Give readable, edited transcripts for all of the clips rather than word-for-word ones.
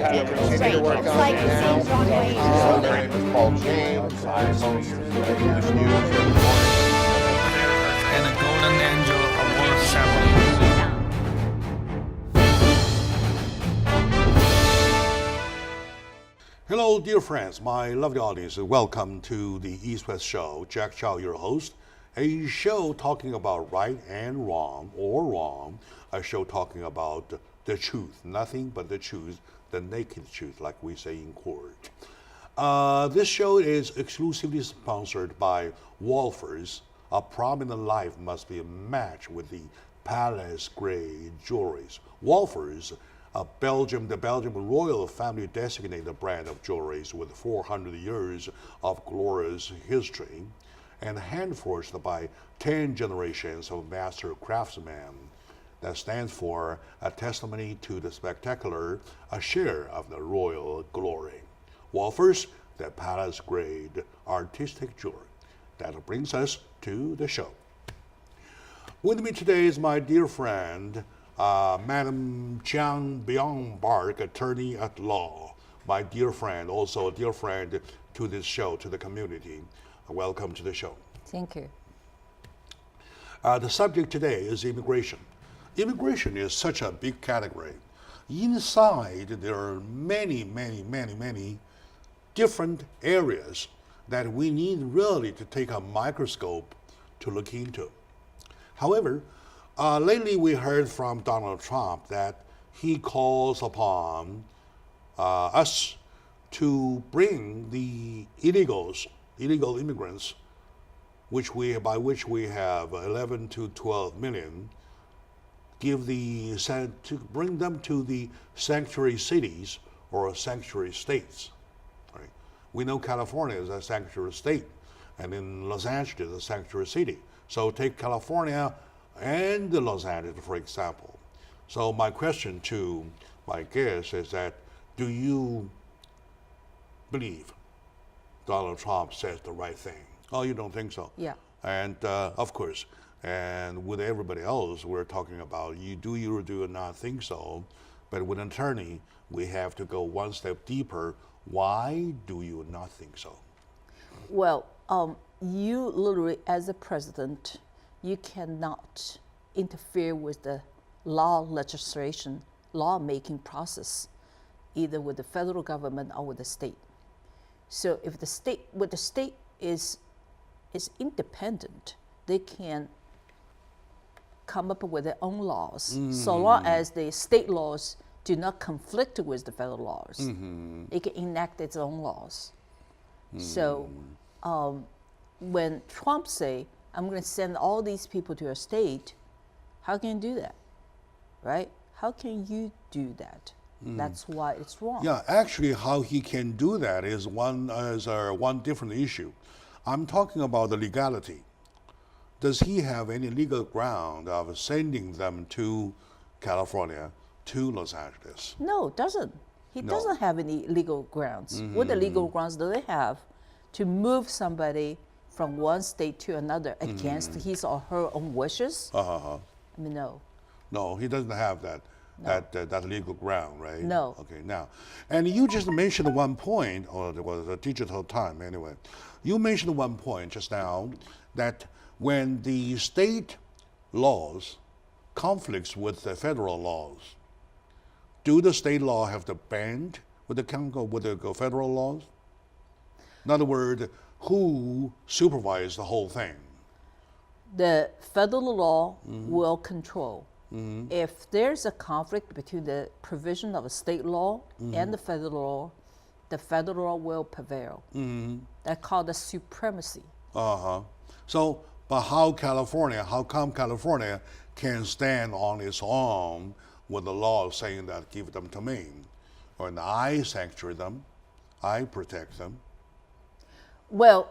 have to continue to work on like it now. James John Wayne. My name is Paul James. I host this news every morning. And the Golden Angel Award ceremony. Hello, dear friends, my lovely audience. Welcome to the East-West Show. Jack Chow, your host. A show talking about right and wrong, or wrong. A show talking about the truth, nothing but the truth, the naked truth, like we say in court. This show is exclusively sponsored by Wolfers. A prominent life must be a match with the palace grade jewelries. Wolfers, the Belgian royal family designated brand of jewelries with 400 years of glorious history and hand-forged by 10 generations of master craftsmen. That stands for a testimony to the spectacular, a share of the royal glory. Wolfers, the palace-grade artistic jewelry. That brings us to the show. With me today is my dear friend, Madam Jiang Byung-Bark, attorney at law. My dear friend, also a dear friend to this show, to the community. Welcome to the show. Thank you. The subject today is immigration. Immigration is such a big category. Inside, there are many different areas that we need really to take a microscope to look into. However, lately we heard from Donald Trump that he calls upon us to bring the illegal immigrants, by which we have 11 to 12 million, to bring them to the sanctuary cities or sanctuary states. Right? We know California is a sanctuary state, and in Los Angeles, a sanctuary city. So take California and Los Angeles, for example. So my question to my guest is that, do you believe Donald Trump says the right thing? Oh, you don't think so? Yeah. And of course, and with everybody else, we're talking about you do not think so. But with an attorney, we have to go one step deeper. Why do you not think so? Well, you literally, as a president, you cannot interfere with the lawmaking process, either with the federal government or with the state. So if the state is independent, they can come up with their own laws, so long as the state laws do not conflict with the federal laws. It can enact its own laws. So when Trump say, I'm going to send all these people to a state, how can you do that, right? How can you do that? That's why it's wrong. Yeah, actually, how he can do that is one different issue. I'm talking about the legality. Does he have any legal ground of sending them to California, to Los Angeles? No, doesn't. He doesn't have any legal grounds. What the legal grounds do they have to move somebody from one state to another against his or her own wishes? I mean, no. No, he doesn't have that. No. That legal ground, right? No. Okay, now, and you just mentioned one point, or there was a digital time anyway. You mentioned one point just now that when the state laws conflicts with the federal laws, do the state law have to bend with the federal laws? In other words, who supervises the whole thing? The federal law will control. If there's a conflict between the provision of a state law and the federal law will prevail. That's called the supremacy. So, but how come California can stand on its own with the law saying that give them to me, or I sanctuary them, I protect them? Well,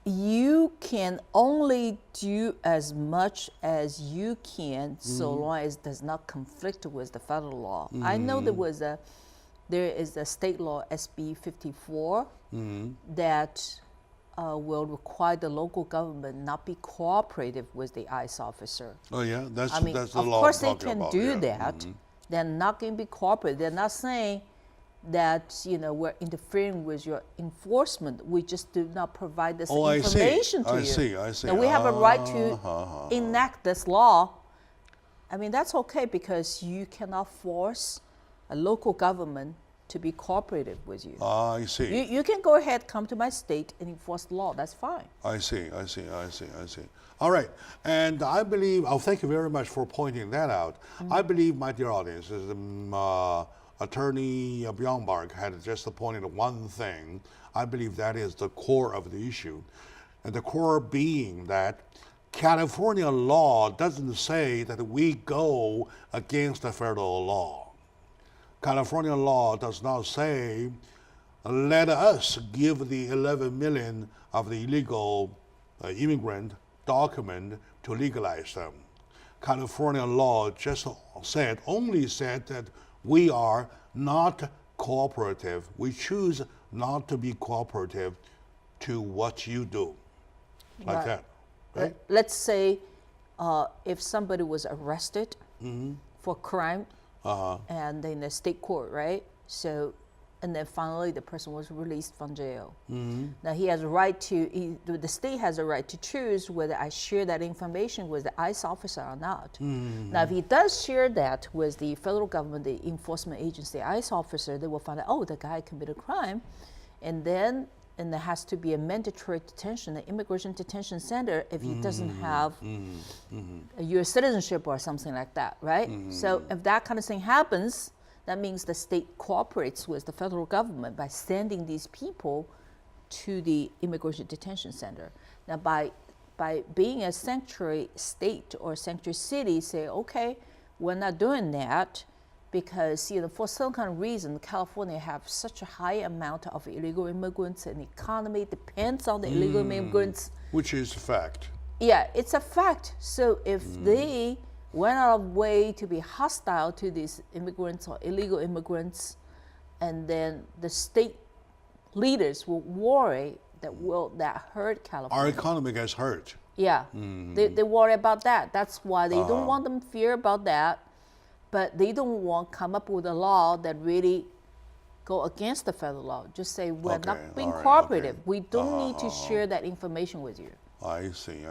you can only do as much as you can so long as it does not conflict with the federal law. I know there is a state law, SB 54, that will require the local government not be cooperative with the ICE officer. Oh yeah, that's the of law. course I'm they talking can about, do yeah. that. They're not going to be cooperative. They're not saying, that we're interfering with your enforcement. We just do not provide this Oh, information to you. I see. Now we have a right to enact this law. I mean, that's okay because you cannot force a local government to be cooperative with you. I see. You can go ahead, come to my state and enforce the law. That's fine. I see. All right. And I believe, thank you very much for pointing that out. I believe, my dear audience, Attorney Bjornberg had just pointed one thing. I believe that is the core of the issue. And the core being that California law doesn't say that we go against the federal law. California law does not say, let us give the 11 million of the illegal immigrant document to legalize them. California law just only said that we are not cooperative. We choose not to be cooperative to what you do. Like Right. that, right? Let's say if somebody was arrested for crime and in the state court, right? So, and then finally the person was released from jail. Now he has a right the state has a right to choose whether I share that information with the ICE officer or not. Now if he does share that with the federal government, the enforcement agency, ICE officer, they will find out, oh, the guy committed a crime. And there has to be a mandatory detention, an immigration detention center if he doesn't have a U.S. citizenship or something like that, right? So if that kind of thing happens, that means the state cooperates with the federal government by sending these people to the immigration detention center. Now by being a sanctuary state or sanctuary city, say, okay, we're not doing that because for some kind of reason, California have such a high amount of illegal immigrants and the economy depends on the illegal immigrants. Which is a fact. Yeah, it's a fact. So if they went out of way to be hostile to these immigrants or illegal immigrants, and then the state leaders will worry that hurt California. Our economy gets hurt. Yeah, they worry about that. That's why they don't want them to fear about that, but they don't want to come up with a law that really go against the federal law. Just say we're Okay, not being all right, cooperative. okay. We don't need to share that information with you. I see.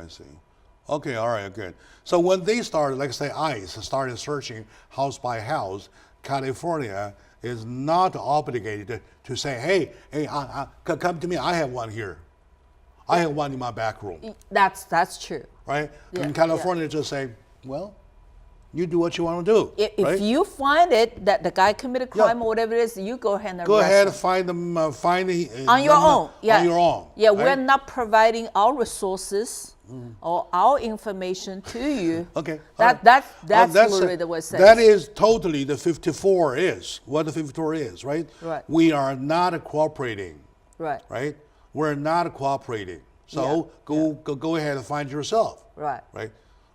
Okay, all right, good. So when they started, like say ICE started searching house by house, California is not obligated to say, hey, come to me, I have one here. I have one in my back room, That's true. right? Yeah, And California just say, well, you do what you want to do. If right? you find it that the guy committed crime or whatever it is, you go ahead and Go arrest ahead, him. find them, On your own. Yeah. On your own. Yeah, right? we're not providing our resources or our information to you. Okay. That's Well, literally the way it says. That is totally the 54 is, what the 54 is, right? Right. We are not cooperating, Right. right? We're not cooperating. So go ahead and find yourself. Right. Right?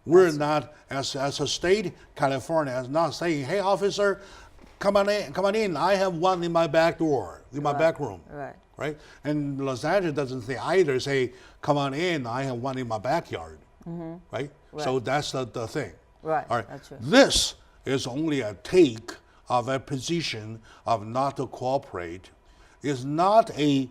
We're not, as a state, California is not saying, hey, officer, come on in. I have one in my back door, in my back room. Right. Right? And Los Angeles doesn't say either, say, come on in, I have one in my backyard. Right? So that's the thing. Right. All right. That's true. This is only a take of a position of not to cooperate. It's not a,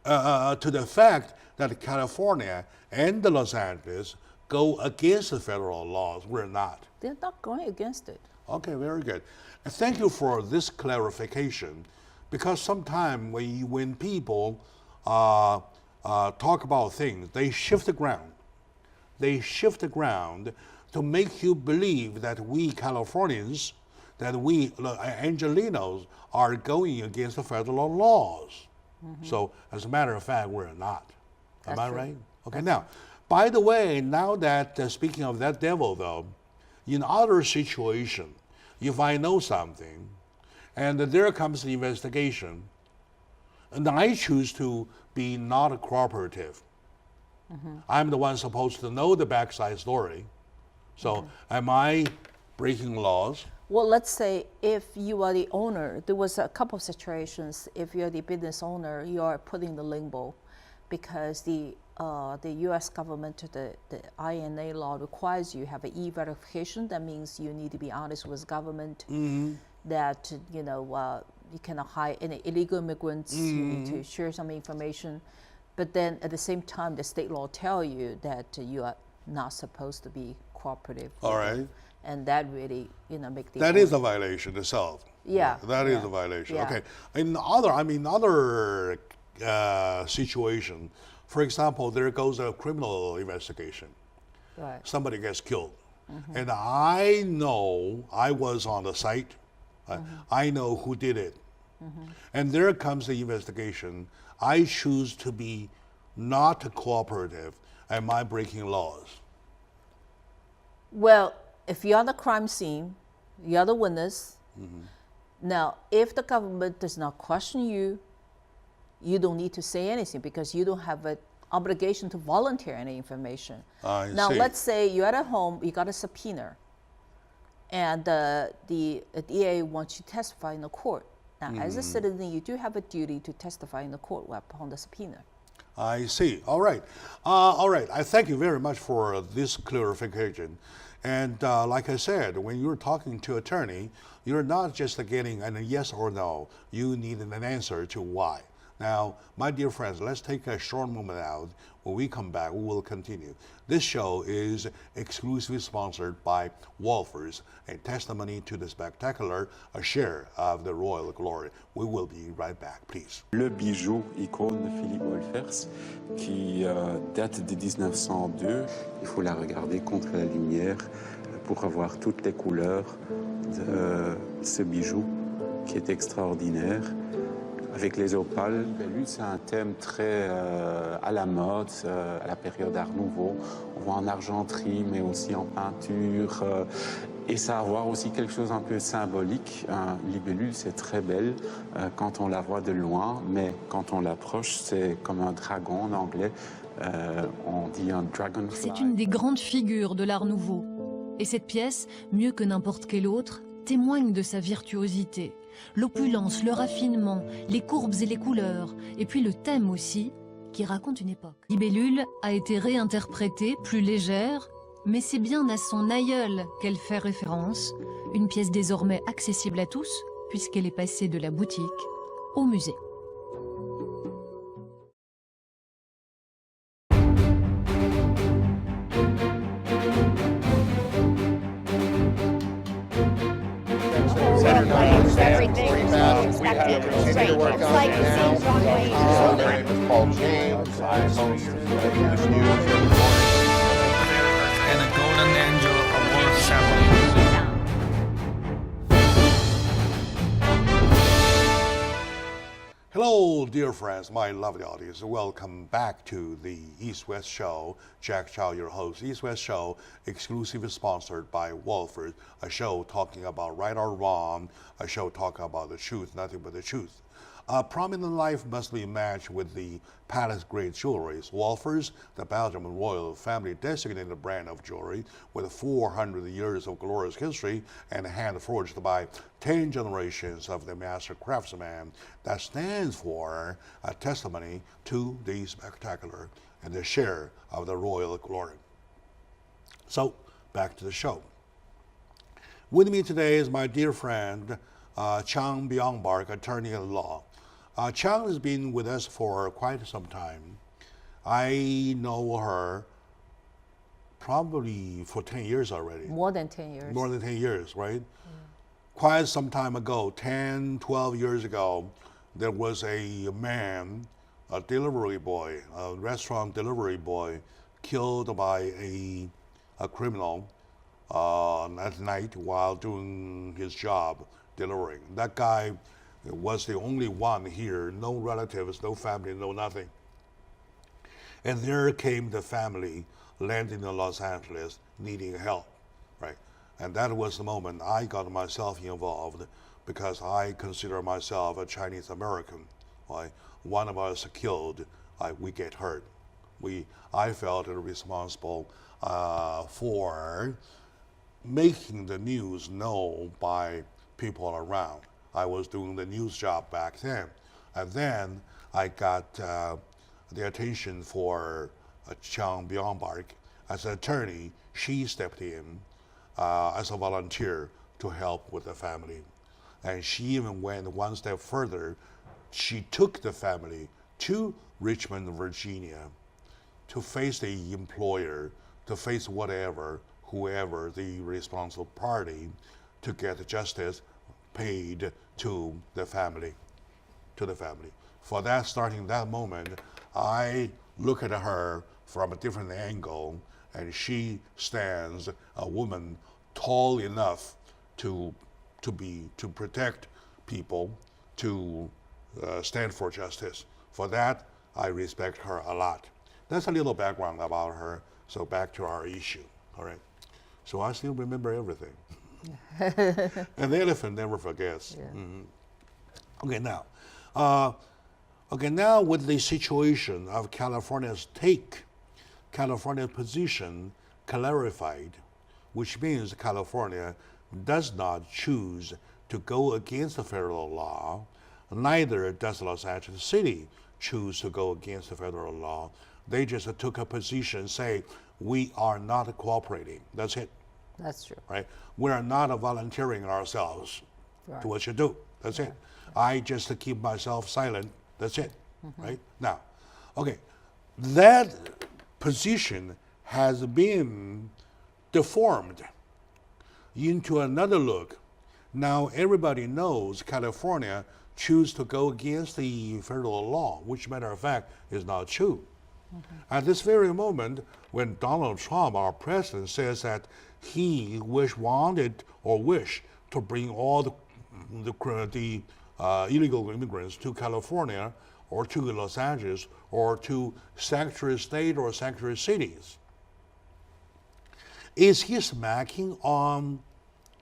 to the fact that California and Los Angeles go against the federal laws. We're not. They're not going against it. Okay, very good. And thank you for this clarification, because sometimes when people talk about things, they shift the ground. They shift the ground to make you believe that we Californians, that we Angelenos are going against the federal laws. So as a matter of fact, we're not. Am I right? Okay, now, by the way, now that speaking of that devil though, in other situation, if I know something, and there comes the investigation, and I choose to be not cooperative, I'm the one supposed to know the backside story. So am I breaking laws? Well, let's say if you are the owner, there was a couple of situations. If you're the business owner, you are put in the limbo because the U.S. government, the INA law requires you have an e-verification. That means you need to be honest with government. That you cannot hire any illegal immigrants to share some information. But then at the same time, the state law tell you that you are not supposed to be cooperative. All right. And that really, make the. That is a violation itself. Yeah. That is a violation. Yeah. Okay. In other situation, for example, there goes a criminal investigation. Right. Somebody gets killed. And I know I was on the site. I know who did it. And there comes the investigation. I choose to be not cooperative. Am I breaking laws? Well, if you're on the crime scene, you're the witness. Now, if the government does not question you, you don't need to say anything because you don't have an obligation to volunteer any information. Now, let's say you're at home, you got a subpoena, and the DA wants you to testify in the court. Now, as a citizen, you do have a duty to testify in the court upon the subpoena. I see. All right. All right. I thank you very much for this clarification. And like I said, when you're talking to attorney, you're not just getting a yes or no. You need an answer to why. Now, my dear friends, let's take a short moment out. When we come back, we will continue. This show is exclusively sponsored by Wolfers, a testimony to the spectacular, a share of the royal glory. We will be right back, please. Le bijou icône de Philippe Wolfers, qui date de 1902. Il faut la regarder contre la lumière pour avoir toutes les couleurs de ce bijou qui est extraordinaire. Avec les opales, c'est un thème très à la mode, à la période Art Nouveau. On voit en argenterie, mais aussi en peinture. Et ça a à voir aussi quelque chose un peu symbolique. Un libellule, c'est très belle quand on la voit de loin, mais quand on l'approche, c'est comme un dragon en anglais. On dit un dragonfly. C'est une des grandes figures de l'Art Nouveau. Et cette pièce, mieux que n'importe quelle autre, témoigne de sa virtuosité. L'opulence, le raffinement, les courbes et les couleurs, et puis le thème aussi, qui raconte une époque. Libellule a été réinterprétée, plus légère, mais c'est bien à son aïeul qu'elle fait référence, une pièce désormais accessible à tous, puisqu'elle est passée de la boutique au musée. Everything expected, great. It's like the same Broadway. It's called James. And a golden angel award ceremony. Hello, dear friends, my lovely audience. Welcome back to the East-West Show. Jack Chow, your host. East-West Show, exclusively sponsored by Wolfers, a show talking about right or wrong, a show talking about the truth, nothing but the truth. A prominent life must be matched with the palace-grade jewelries. Wolfers, the Belgian royal family designated brand of jewelry with 400 years of glorious history and hand-forged by 10 generations of the master craftsman, that stands for a testimony to the spectacular and the share of the royal glory. So, back to the show. With me today is my dear friend, Chang Byung-Bark, attorney at law. Chang has been with us for quite some time. I know her probably for 10 years already. More than 10 years. More than 10 years, right? Quite some time ago, 10, 12 years ago, there was a man, a delivery boy, a restaurant delivery boy, killed by a criminal at night while doing his job delivering. That guy was the only one here, no relatives, no family, no nothing. And there came the family landing in Los Angeles needing help, right? And that was the moment I got myself involved because I consider myself a Chinese American, right? One of us killed, we get hurt. I felt responsible for making the news known by people around. I was doing the news job back then. And then I got the attention for Chang Byung-Bark. As an attorney, she stepped in as a volunteer to help with the family. And she even went one step further. She took the family to Richmond, Virginia, to face the employer, to face whoever the responsible party, to get justice paid to the family. For that, starting that moment, I look at her from a different angle, and she stands a woman tall enough to protect people, to stand for justice. For that, I respect her a lot. That's a little background about her. So back to our issue. All right. So I still remember everything. And the elephant never forgets. Yeah. Okay, now. Now with the situation of California's position clarified, which means California does not choose to go against the federal law, neither does Los Angeles City choose to go against the federal law. They just took a position, say, we are not cooperating. That's it. That's true. Right? We are not volunteering ourselves to what you do. That's it. I just keep myself silent. That's it. Right? Now, okay, that position has been deformed into another look. Now everybody knows California choose to go against the federal law, which matter of fact is not true. At this very moment, when Donald Trump, our president, says that he wanted to bring all the illegal immigrants to California or to Los Angeles or to sanctuary state or sanctuary cities, is he smacking on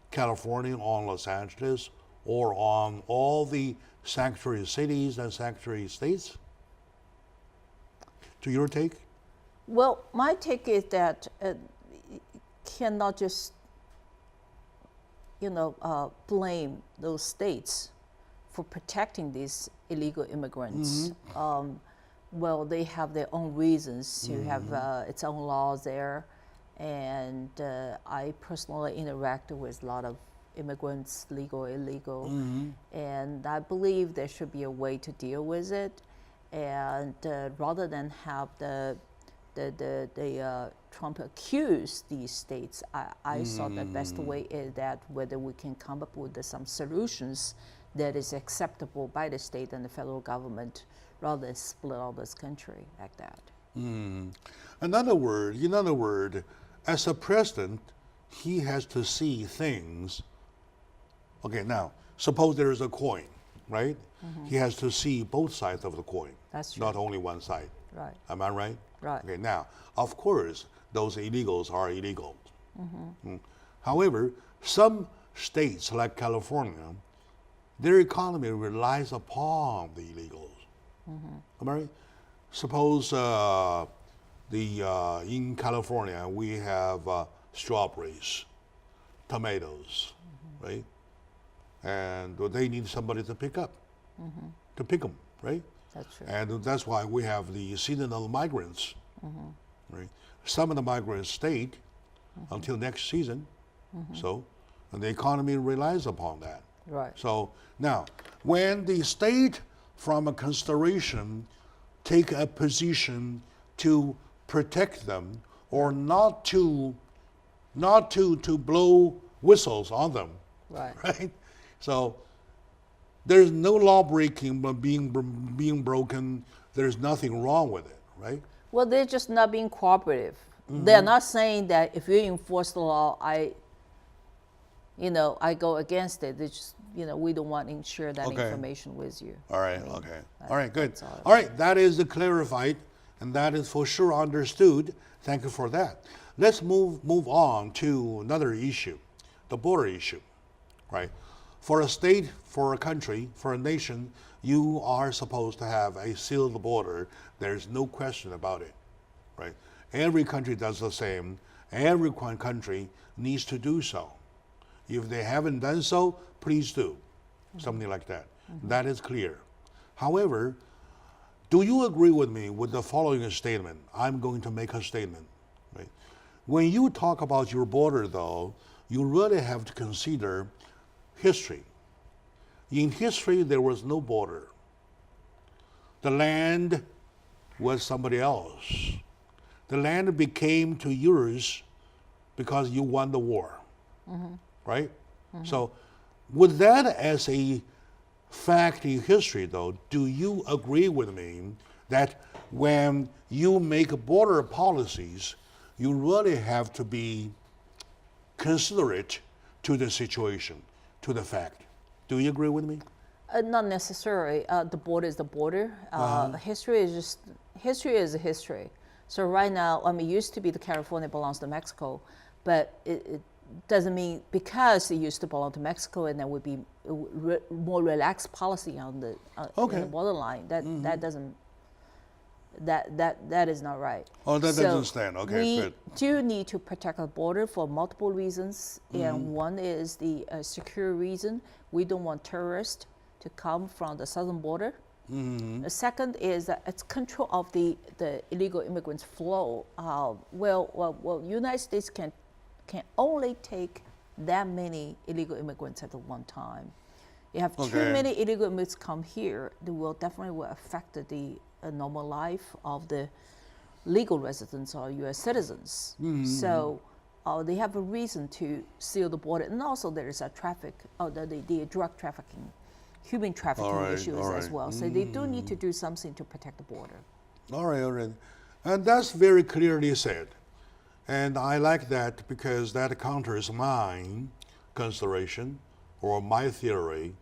California, on Los Angeles, or on all the sanctuary cities and sanctuary states? To your take? Well, my take is that cannot just, blame those states for protecting these illegal immigrants. Well, they have their own reasons to have its own laws there. And I personally interacted with a lot of immigrants, legal, illegal, and I believe there should be a way to deal with it. And rather than have the Trump accuse these states, I thought the best way is that whether we can come up with some solutions that is acceptable by the state and the federal government, rather than split all this country like that. In other words, as a president, he has to see things. Okay, now, suppose there is a coin, right? He has to see both sides of the coin. That's true. Not only one side. Right. Am I right? Right. Okay, now, of course, those illegals are illegal. However, some states like California, their economy relies upon the illegals. Am I right? Suppose in California we have strawberries, tomatoes, right? And they need somebody to pick up, to pick them, right? That's true. And that's why we have the seasonal migrants, right? Some of the migrants stayed until next season, and the economy relies upon that. Right. So now, when the state, from a consideration, take a position to protect them or not to blow whistles on them, right? So there's no law breaking but being broken. There's nothing wrong with it, right? Well, they're just not being cooperative. They're not saying that if you enforce the law, I go against it. They just, we don't want to share that information with you. All right, okay. All right, good. All right, that is clarified, and that is for sure understood. Thank you for that. Let's move on to another issue, the border issue, right? For a state, for a country, for a nation, you are supposed to have a sealed border. There's no question about it, right? Every country does the same. Every country needs to do so. If they haven't done so, please do. Something like that. That is clear. However, do you agree with me with the following statement? I'm going to make a statement, right? When you talk about your border, though, you really have to consider history, in history, there was no border. The land was somebody else. The land became to yours because you won the war, right? So with that as a fact in history, though, do you agree with me that when you make border policies, you really have to be considerate to the situation, to the fact? Do you agree with me? Not necessarily. The border is the border. History is history. So right now, I mean, it used to be the California belongs to Mexico, but it doesn't mean because it used to belong to Mexico and there would be more relaxed policy on the, in the borderline. That doesn't. That is not right. Oh, that So doesn't stand. Okay, we good. do need to protect our border for multiple reasons, and one is the secure reason. We don't want terrorists to come from the southern border. The second is that it's control of the illegal immigrants flow. Well, United States can only take that many illegal immigrants at one time. You have too many illegal immigrants come here, they will definitely affect the normal life of the legal residents or U.S. citizens. So they have a reason to seal the border, and also there is a the drug trafficking, human trafficking issues as well. So they do need to do something to protect the border. All right. And that's very clearly said. And I like that because that counters my consideration or my theory.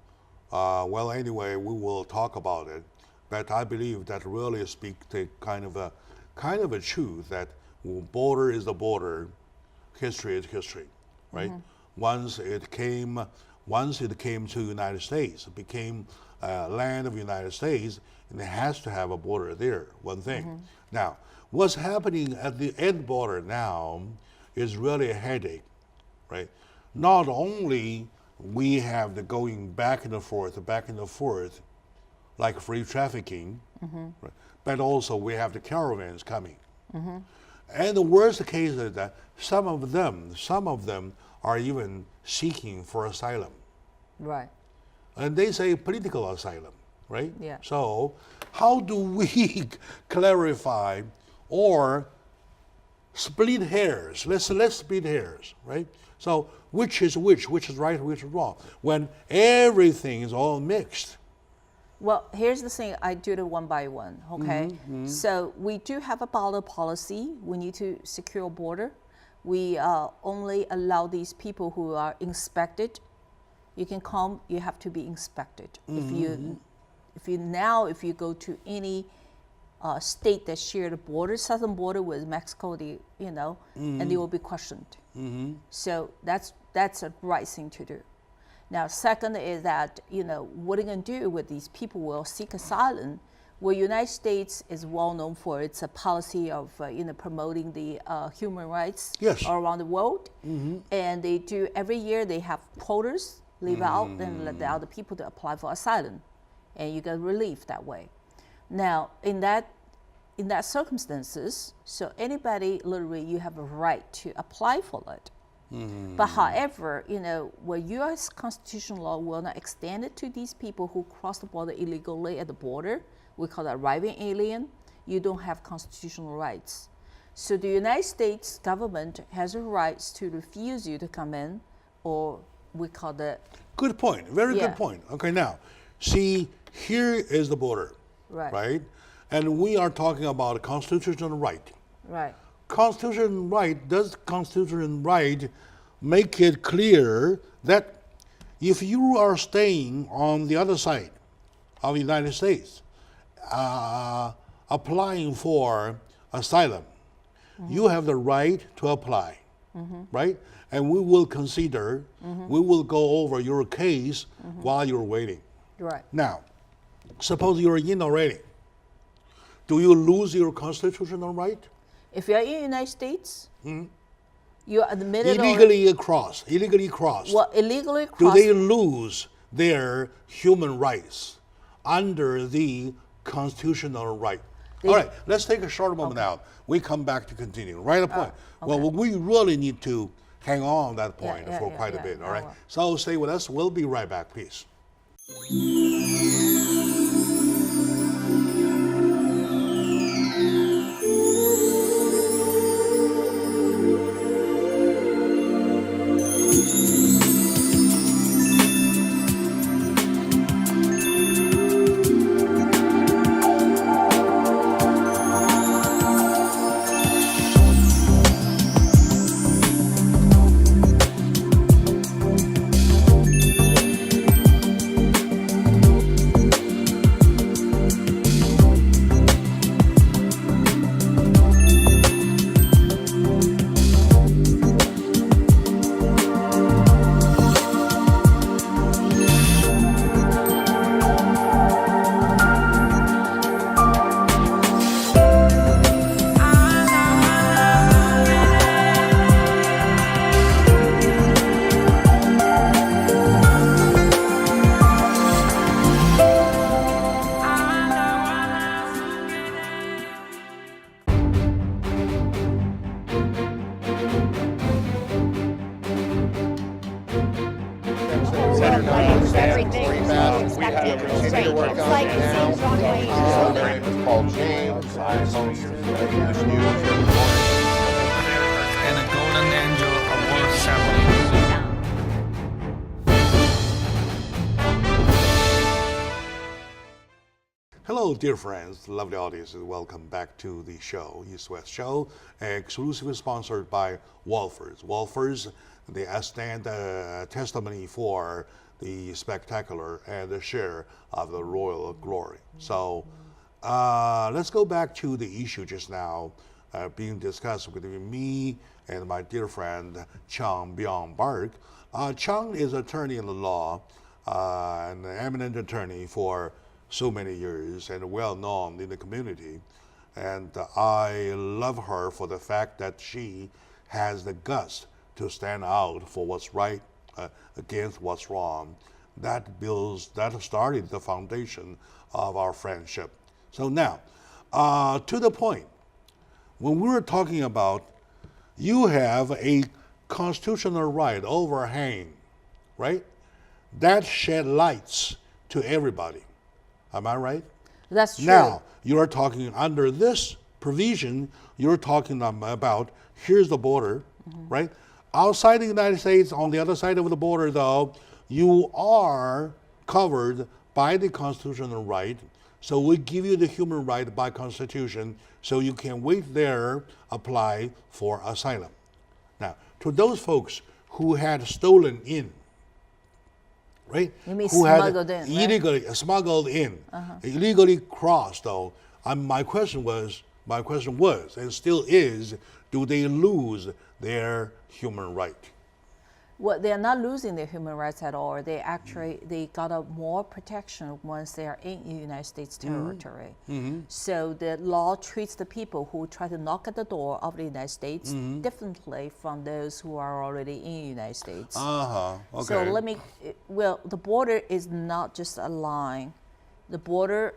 Well, anyway, we will talk about it. But I believe that really speaks to kind of a truth that border is the border, history is history, right? Once it came to United States, it became land of the United States, and it has to have a border there, one thing. Now, what's happening at the end border now is really a headache, right? Not only we have the going back and forth, like free trafficking, right? But also we have the caravans coming. And the worst case is that some of them are even seeking for asylum. Right. And they say political asylum, right? Yeah. So how do we clarify or split hairs? Let's split hairs, right? So which is right, which is wrong, when everything is all mixed? Well, here's the thing. I do it one by one, okay? So we do have a border policy. We need to secure border. We only allow these people who are inspected. You can come, you have to be inspected. If you go to any state that share the border, southern border with Mexico, and they will be questioned. So that's a right thing to do. Now, second is that, what are you going to do with these people who will seek asylum? Well, United States is well known for its policy of, promoting the human rights all around the world. And they do, every year they have quotas, leave out, and let the other people to apply for asylum. And you get relief that way. Now, in that circumstances, so anybody, literally, you have a right to apply for it. But however, where U.S. constitutional law will not extend it to these people who cross the border illegally at the border, we call that arriving alien, you don't have constitutional rights. So the United States government has a right to refuse you to come in, or we call that. Good point, very good point. Okay, now, see, here is the border, right? And we are talking about a constitutional right. Right. Constitutional right, does constitutional right make it clear that if you are staying on the other side of the United States, applying for asylum, you have the right to apply, right? And we will consider, we will go over your case while you're waiting. Right. Now, suppose you're in already. Do you lose your constitutional right? If you're in the United States, you're admitted illegally cross. Well, illegally cross. Do they lose their human rights under the constitutional right? All right, let's take a short moment now. We come back to continue. Right point. Well, we really need to hang on that point for quite a bit. All right. So stay with us. We'll be right back. Peace. Everything inspected straight. It's like it seems wrong way. My name is Paul James. I host English News every morning. And a golden angel award ceremony. Hello, dear friends, lovely audiences. Welcome back to the show, East West Show, exclusively sponsored by Wolfers. Wolfers, they stand testimony for the spectacular and the share of the royal glory. So let's go back to the issue just now being discussed between me and my dear friend Chang Byung-Park. Chang is attorney in the law, an eminent attorney for so many years and well known in the community. And I love her for the fact that she has the guts to stand out for what's right against what's wrong. That started the foundation of our friendship. So now, to the point, when we were talking about you have a constitutional right overhang, right? That shed lights to everybody. Am I right? That's true. Now, you're talking under this provision, you're talking about here's the border, right? Outside the United States, on the other side of the border, though, you are covered by the constitutional right. So we give you the human right by Constitution, so you can wait there, apply for asylum. Now, to those folks who had stolen in, right? You mean who had smuggled in, right? illegally smuggled in, illegally crossed, though. My question was, and still is, do they lose their human right? Well, they are not losing their human rights at all. They actually they got a more protection once they are in the United States territory. So the law treats the people who try to knock at the door of the United States differently from those who are already in the United States. Okay. So the border is not just a line. The border,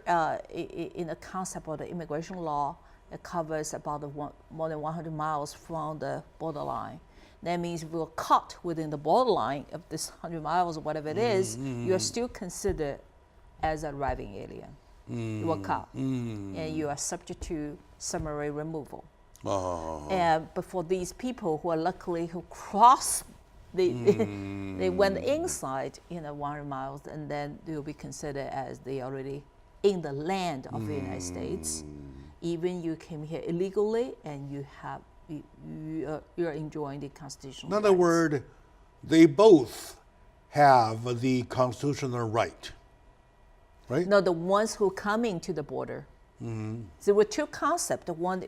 in the concept of the immigration law, it covers about more than 100 miles from the borderline. That means if you're caught within the borderline of this 100 miles or whatever it is, you're still considered as an arriving alien. You were caught, and you are subject to summary removal. But for these people who are luckily who crossed, they went inside 100 miles, and then they will be considered as they already in the land of the United States. Even you came here illegally, and you're enjoying the constitutional In other words, they both have the constitutional right, right? No, the ones who coming to the border. There were two concepts. One,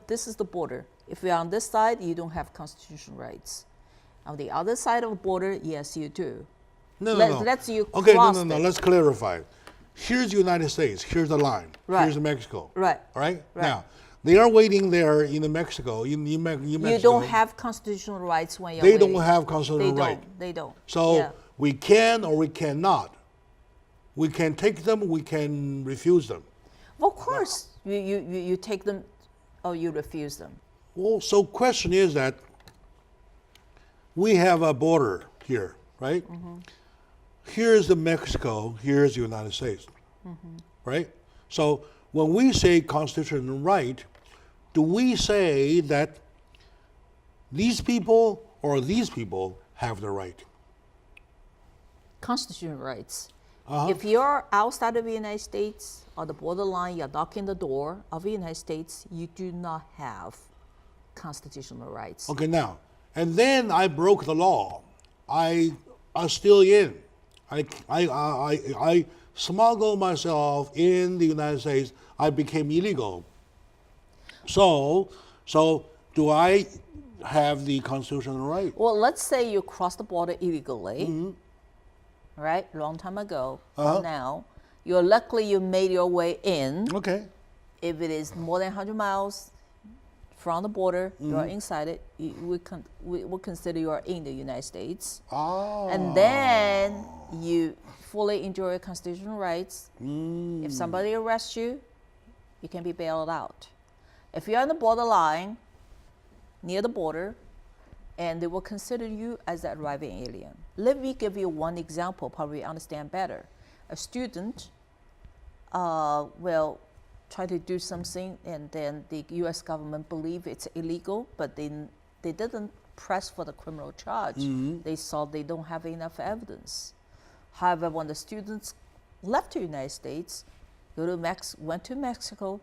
this is the border. If you're on this side, you don't have constitutional rights. On the other side of the border, yes, you do. No. Let's you okay, cross no. it. Let's clarify. Here's the United States. Here's the line. Right. Here's Mexico. Right. All right. Right. Now, they are waiting there in Mexico. In Mexico. You don't have constitutional rights when you're They waiting. don't have constitutional right. They don't. So we can or we cannot. We can take them. We can refuse them. Well, of course, you take them, or you refuse them. Well, so question is that we have a border here, right? here's the Mexico, here's the United States, right? So when we say constitutional right, do we say that these people or these people have the right? Constitutional rights. If you're outside of the United States or the borderline, you're knocking the door of the United States, you do not have constitutional rights. Okay, now, and then I broke the law. I still in. I smuggled myself in the United States. I became illegal. So do I have the constitutional right? Well, let's say you crossed the border illegally, right? Long time ago. Now, luckily you made your way in. Okay. If it is more than 100 miles from the border, you're inside it. We will consider you are in the United States. And then you fully enjoy your constitutional rights. If somebody arrests you, you can be bailed out. If you're on the borderline, near the border, and they will consider you as an arriving alien. Let me give you one example, probably understand better. A student will try to do something, and then the U.S. government believe it's illegal, but they didn't press for the criminal charge. They saw they don't have enough evidence. However, when the students left the United States, went to Mexico,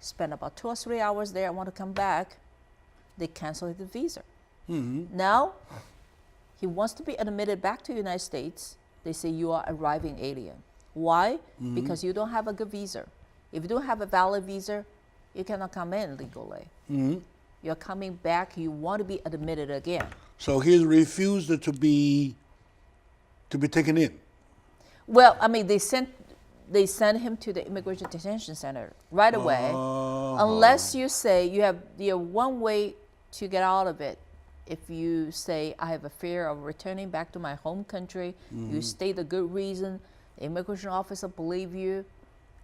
spent about 2 or 3 hours there, and want to come back, they canceled the visa. Now, he wants to be admitted back to the United States. They say you are arriving alien. Why? Because you don't have a good visa. If you don't have a valid visa, you cannot come in legally. You're coming back, you want to be admitted again. So he's refused to be taken in. Well, I mean, they sent him to the immigration detention center right away, unless you say you have one way to get out of it. If you say, I have a fear of returning back to my home country, you state a good reason, the immigration officer believe you,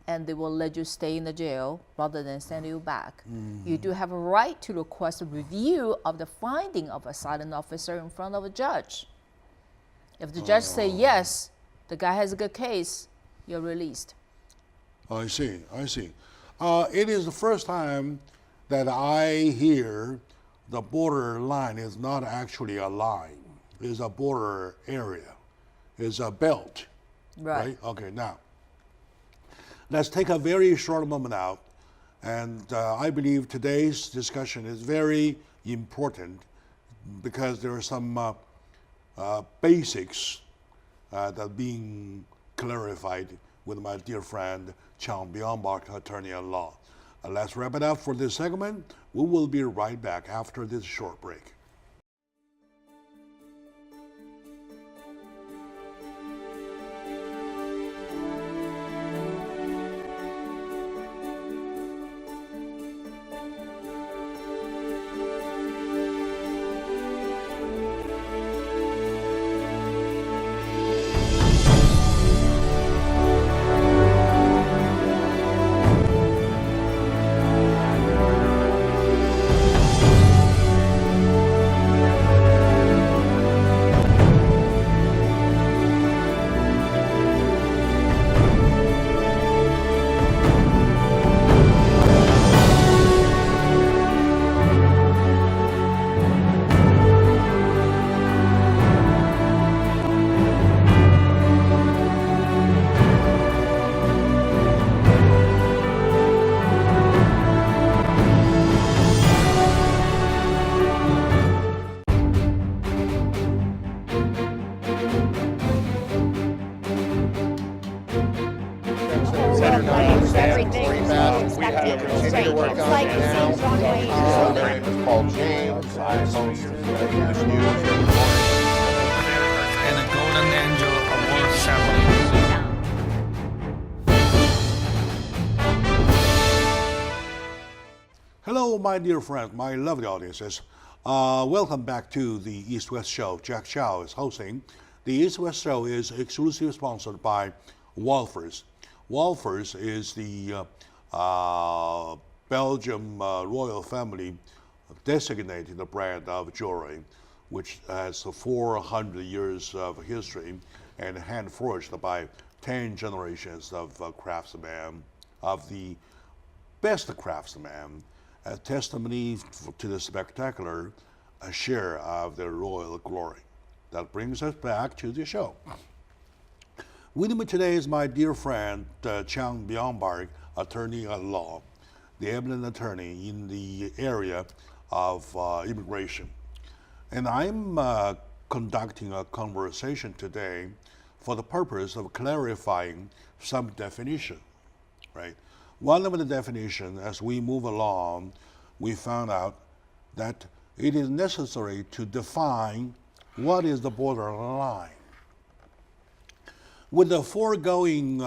and they will let you stay in the jail rather than send you back. You do have a right to request a review of the finding of a asylum officer in front of a judge. If the judge say yes, the guy has a good case, you're released. I see. It is the first time that I hear the border line is not actually a line. It's a border area. It's a belt. Right? Okay, now, let's take a very short moment out. And I believe today's discussion is very important because there are some basics that are being clarified with my dear friend, Chang Byung-bak, attorney-at-law. Let's wrap it up for this segment. We will be right back after this short break. Everything expected. It's like it seems wrong way. My name is Paul James. I host this news. And a golden angel award ceremony. Hello, my dear friends, my lovely audiences. Welcome back to the East-West Show. Jack Chow is hosting. The East-West Show is exclusively sponsored by Wolfers. Wolfers is the Belgium royal family designated brand of jewelry, which has 400 years of history. and hand forged by 10 generations of craftsmen, of the best craftsmen, a testimony to the spectacular share of their royal glory. That brings us back to the show. With me today is my dear friend, Chang Byung-park, attorney at law, the eminent attorney in the area of immigration. And I'm conducting a conversation today for the purpose of clarifying some definition, right? One of the definitions, as we move along, we found out that it is necessary to define what is the borderline. With the foregoing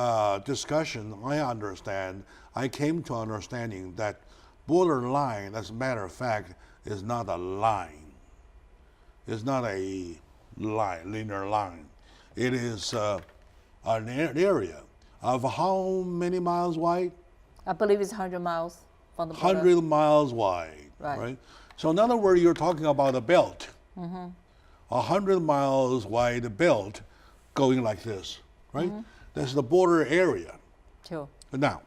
discussion, I came to understanding that borderline, as a matter of fact, is not a line. It's not a line, linear line. It is an area of how many miles wide? I believe it's 100 miles from the border. 100 miles wide, right? So in other words, you're talking about a belt. 100 miles wide belt going like this, right? That's the border area. Sure. Now,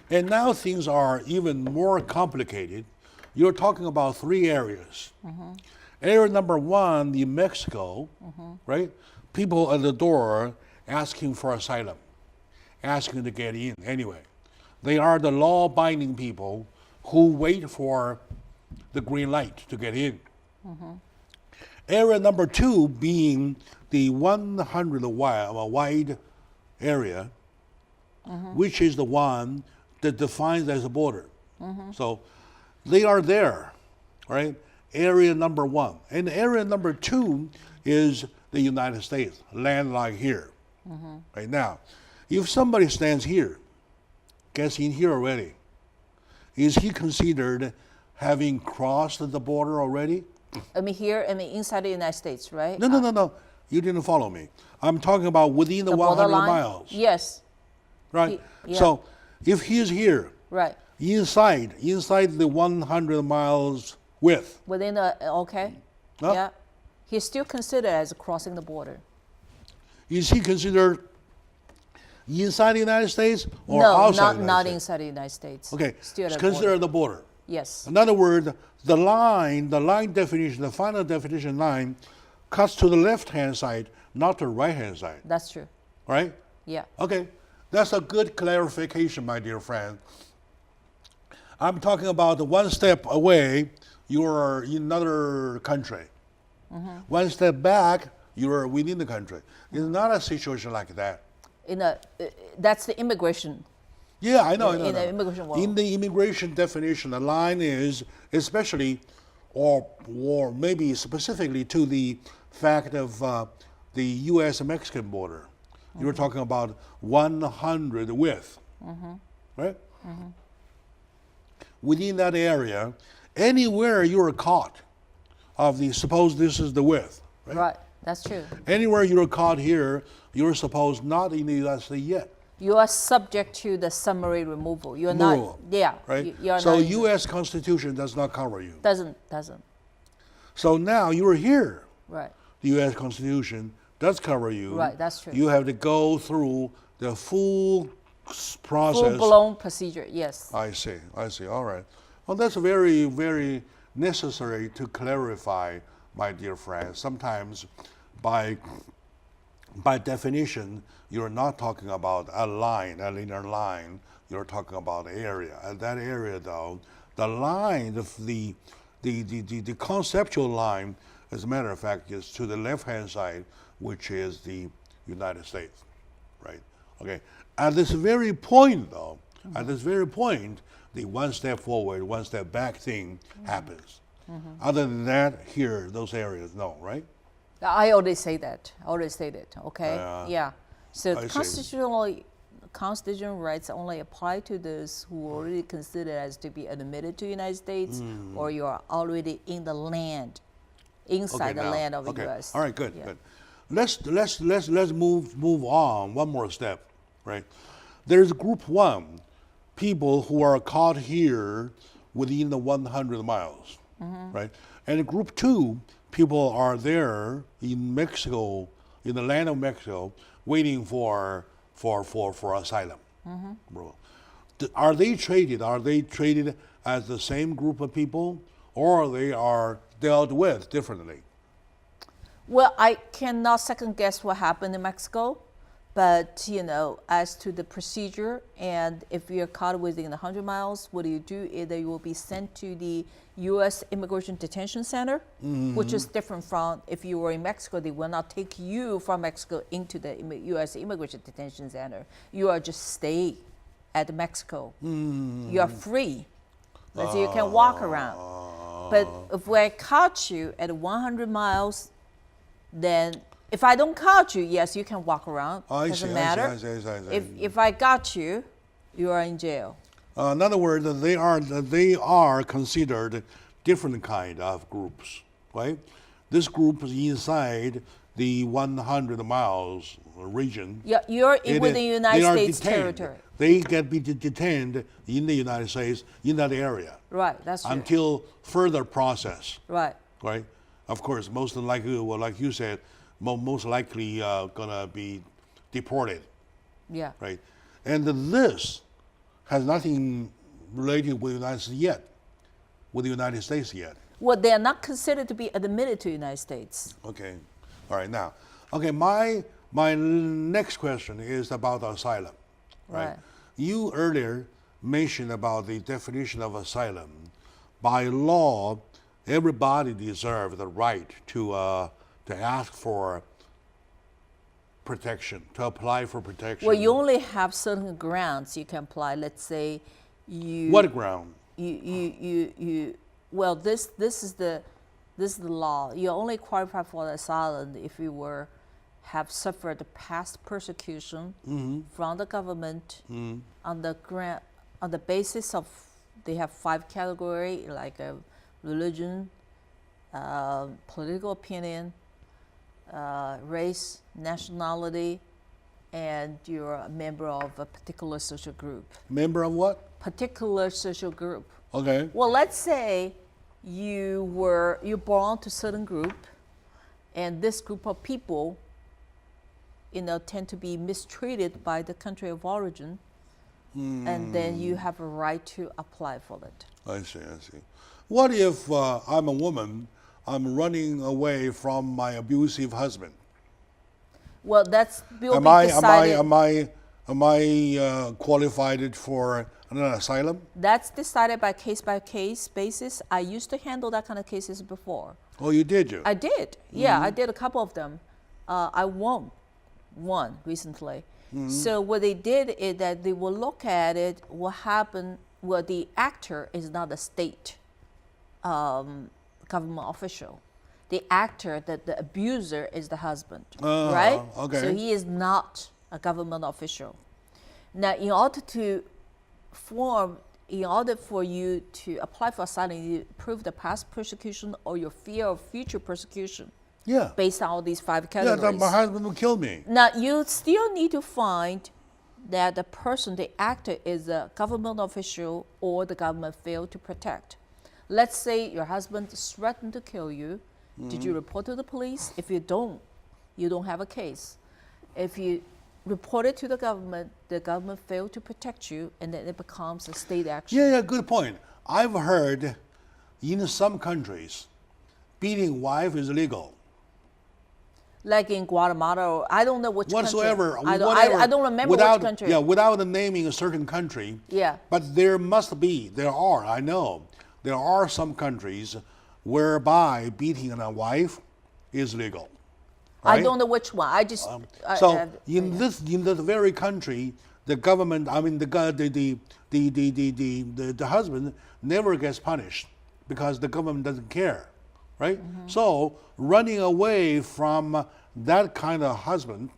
and now things are even more complicated. You're talking about 3 areas. Area number 1, the Mexico, right? People at the door asking for asylum, asking to get in anyway. They are the law-abiding people who wait for the green light to get in. Area number 2 being the 100 wide area, which is the one that defines as a border. So they are there, right? Area number 1. And area number 2 is the United States, land like here. Right now, if somebody stands here, gets in here already, is he considered having crossed the border already? I mean inside the United States, right? No. You didn't follow me. I'm talking about within the 100 borderline? miles. Yes. Right? Yeah. So if he's here, Right. inside the 100 miles width, Within the, okay. Huh? Yeah. He's still considered as crossing the border. is he considered inside the United States or No, outside the not United States? inside the United States. Okay, Still it's at the border. considered the border. Yes. In other words, the line definition, the final definition line, cuts to the left-hand side, not the right-hand side, That's true. right? Yeah. Okay, that's a good clarification, my dear friend. I'm talking about one step away, you're in another country. One step back, you're within the country. It's not a situation like that. That's the immigration. Yeah, I know. In the immigration world. In the immigration definition, the line is especially, or maybe specifically to the fact of the U.S.-Mexican border. You're talking about 100 width, right? Within that area, anywhere you're caught suppose this is the width, right? Right. That's true. Anywhere you're caught here, you're supposed not in the United States yet. You are subject to the summary removal. You're Removal, not. Yeah. Right? You're So not U.S. Constitution does not cover you. Doesn't. So now you're here. Right. The U.S. Constitution does cover you. Right, that's true. You have to go through the full process. Full-blown procedure. Yes. I see. All right. Well, that's very, very necessary to clarify, my dear friend. Sometimes by definition, you're not talking about a line, a linear line. You're talking about area. And that area, though, the line, the conceptual line, as a matter of fact, is to the left-hand side, which is the United States, right? Okay. At this very point, though, the one step forward, one step back thing happens. Other than that, here, those areas, no, right? I always say that. Okay. Yeah. So I see. constitutional rights only apply to those who are already considered as to be admitted to the United States, or you are already in the land, inside the land of the U.S. All right, good, Yeah. good. Let's move on one more step, right? There's group 1, people who are caught here within the 100 miles, right? And group 2, people are there in Mexico, in the land of Mexico waiting for asylum. Bro. Are they treated as the same group of people, or they are dealt with differently? Well, I cannot second guess what happened in Mexico, but as to the procedure, and if you're caught within 100 miles, what you do? Either you will be sent to the U.S. Immigration Detention Center, which is different from if you were in Mexico. They will not take you from Mexico into the U.S. Immigration Detention Center. You are just stay at Mexico. You are free, so you can walk around. But if I caught you at 100 miles, then if I don't catch you, yes, you can walk around. Doesn't matter. I see. If I got you, you are in jail. In other words, they are considered different kind of groups, right? This group is inside the 100 miles region. Yeah, you're within the United States territory. They get detained in the United States in that area. Right, that's true. Until further process. Right. Right. Of course, most likely, well, like you said, most likely gonna be deported. Yeah. Right. And this has nothing related with the United States yet. Well, they are not considered to be admitted to the United States. Okay. All right. Now, okay. My next question is about asylum. Right. You earlier mentioned about the definition of asylum. By law, everybody deserves the right to ask for protection, to apply for protection. Well, you only have certain grounds you can apply. Let's say you. What ground? Well, this is the law. You only qualify for the asylum if you have suffered past persecution from the government on the basis of, they have 5 categories, like religion, political opinion, race, nationality, and you're a member of a particular social group. Member of what? Particular social group. Okay. Well, let's say you belong to a certain group, and this group of people tend to be mistreated by the country of origin, and then you have a right to apply for it. I see. What if I'm a woman, I'm running away from my abusive husband? Well, that's will be decided. Am I qualified for an asylum? That's decided by case basis. I used to handle that kind of cases before. Oh, you did? I did. Yeah, I did a couple of them. I won one recently. So what they did is that they will look at it, what happened, well, the actor is not a state government official. The actor, the abuser is the husband, right? Okay. So he is not a government official. Now, in order for you to apply for asylum, you prove the past persecution or your fear of future persecution. Yeah. Based on all these 5 categories. Yeah, my husband will kill me. Now, you still need to find that the person, the actor, is a government official or the government failed to protect. Let's say your husband threatened to kill you. Did you report to the police? If you don't have a case. If you report it to the government failed to protect you, and then it becomes a state action. Yeah, good point. I've heard in some countries, beating wife is illegal. Like in Guatemala, or I don't know which whatsoever, country. I don't remember without, which country. Yeah, without naming a certain country. Yeah. But there are some countries whereby beating a wife is legal. Right? I don't know which one. I just. In this very country, the government, the husband never gets punished because the government doesn't care, right? So running away from that kind of husband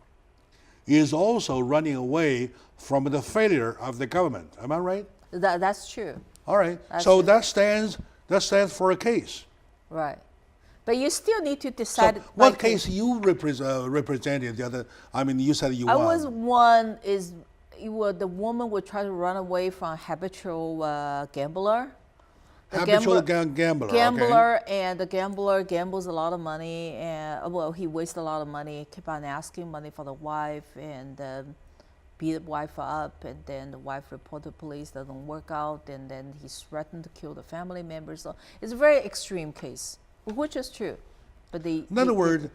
is also running away from the failure of the government. Am I right? That's true. All right. That's so true. that stands for a case. Right. But you still need to decide. So what case you represented? The other, you said you won. I was one the woman would try to run away from a habitual gambler, Habitual gambler. Gambler, and the gambler gambles a lot of money, and he wastes a lot of money. Keep on asking money for the wife, and beat the wife up, and then the wife report to police, doesn't work out, and then he's threatened to kill the family members. So it's a very extreme case, which is true. But In other words,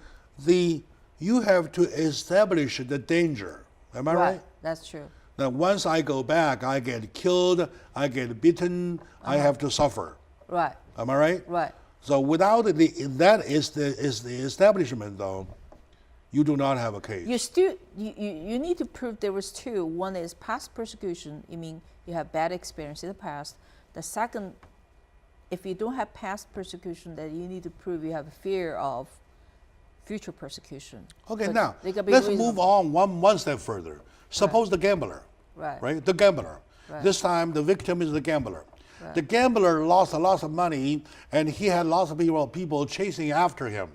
you have to establish the danger. Am I right? That's true. Now, once I go back, I get killed, I get beaten, I have to suffer. Right. Am I right? Right. So without that is the establishment, though, you do not have a case. You need to prove there was two. One is past persecution. You mean you have bad experience in the past. The second, if you don't have past persecution, then you need to prove you have a fear of future persecution. Okay, But now they could be let's reasonable. move on one step further. Suppose the gambler, Right. the gambler. Right. This time the victim is the gambler. Right. The gambler lost a lot of money, and he had lots of people chasing after him,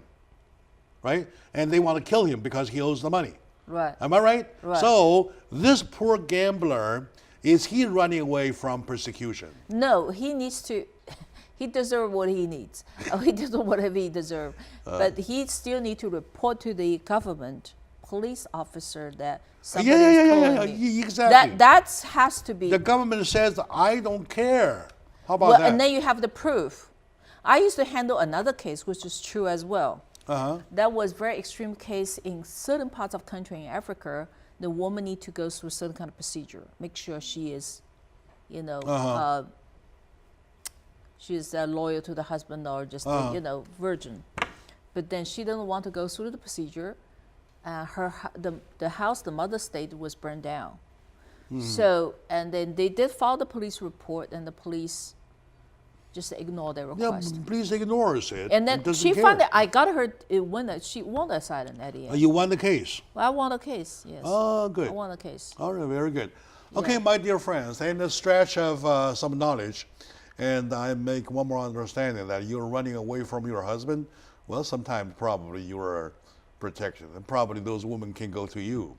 right? And they want to kill him because he owes the money. Right. Am I right? Right. So this poor gambler, is he running away from persecution? No, he needs to. He deserves what he needs. He deserves whatever he deserves. But he still needs to report to the government, police officer, that somebody is calling me. Exactly. That has to be. The government says, I don't care. How about Well, that? and then you have the proof. I used to handle another case, which is true as well. That was very extreme case in certain parts of country in Africa. The woman need to go through a certain kind of procedure, make sure she is, she's loyal to the husband or just virgin. But then she doesn't want to go through the procedure. The house the mother stayed was burned down. So, and then they did file the police report, and the police just ignored their request. Yeah, please ignores it. And then doesn't she care. found that I got her. She won the asylum at the end. You won the case. Well, I won the case. Yes. Oh, good. I won the case. All right, very good. Okay, my dear friends, in a stretch of some knowledge, and I make one more understanding that you're running away from your husband. Well, sometimes probably you are protected, and probably those women can go to you.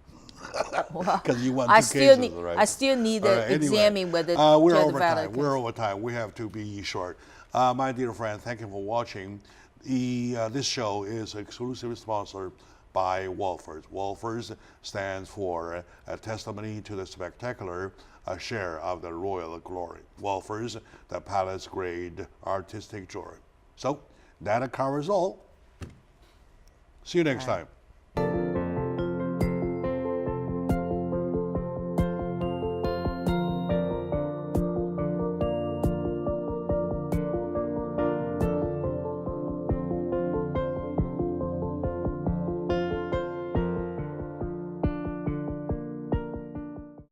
Because you won two cases, right? I still need to examine whether we're they're over valid time. We're over time. We have to be short. My dear friend, thank you for watching. This show is exclusively sponsored by Wolfers. Wolfers stands for a testimony to the spectacular, a share of the royal glory. Wolfers, the palace grade artistic jewelry. So that covers all. See you next time.